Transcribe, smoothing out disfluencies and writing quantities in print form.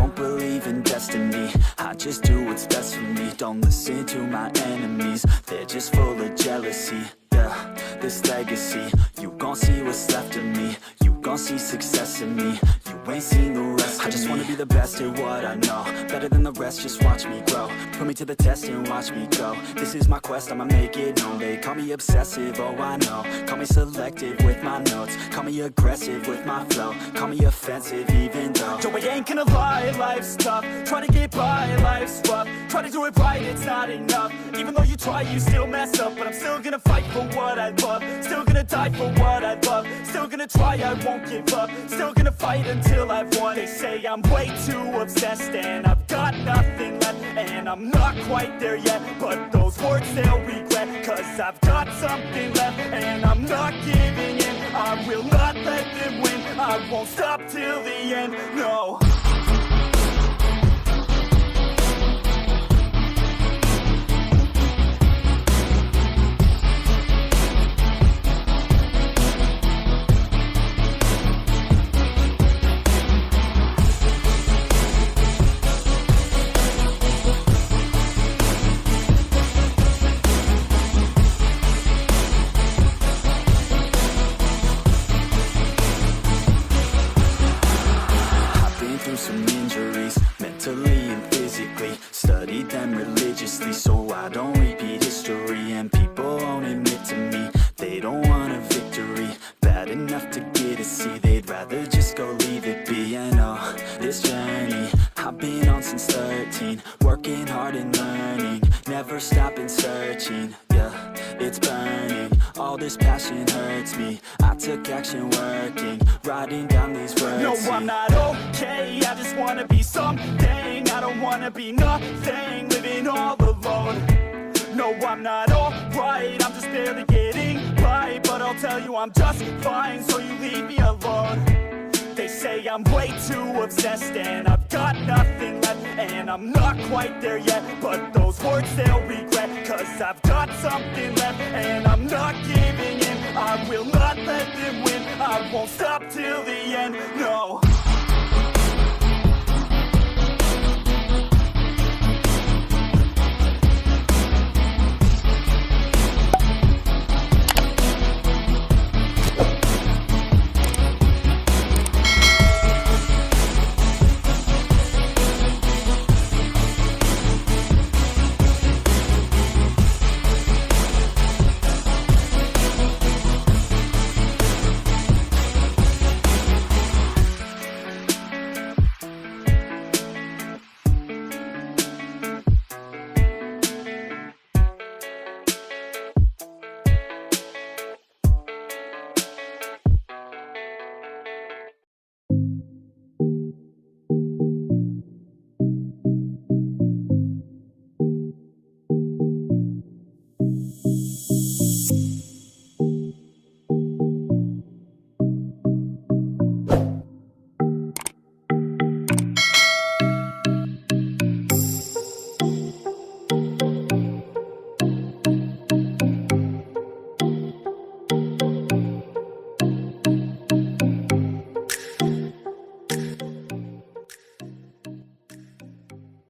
don't believe in destiny, I just do what's best for me. Don't listen to my enemies, they're just full of jealousy. Yeah, this legacy, you gon' see what's left of me. You gon' see success in me, you ain't seen the rest of me. I just wanna be the best at what I know, better than the rest, just watch me grow. Put me to the test and watch me go. This is my quest, I'ma make it known. They call me obsessive, oh I know. Call me selective with my notes, call me aggressive with my flow. Call me offensive even though Joe, I ain't gonna lie, life's tough. Try to get by, life's rough. Try to do it right, it's not enough. Even though you try, you still mess up. But I'm still gonna fight for what I love, still gonna die for what I love, still gonna try, I won't give up, still gonna fight until I've won. They say I'm way too obsessed and I've got nothing left, and I'm not quite there yet, but those words they'll regret, cause I've got something left and I'm not giving in. I will not let them win, I won't stop till the end, no. Some injuries, mentally and physically. Studied them religiously so I don't repeat history. And people won't admit to me they don't want a victory bad enough to get a C. They'd rather just go leave it be. And oh, this journey I've been on since 13, working hard and learning, never stopping searching. Yeah, it's burning, all this passion hurts me. I took action working, writing down these words. No, I'm not okay, I just wanna be something. I don't wanna be nothing, living all alone. No, I'm not alright, I'm just barely getting by. But I'll tell you I'm just fine, so you leave me alone. They say I'm way too obsessed and I've got nothing left, and I'm not quite there yet, but those words they'll regret, cause I've got something left and I'm not giving in. I will not let them win, I won't stop till the end, no.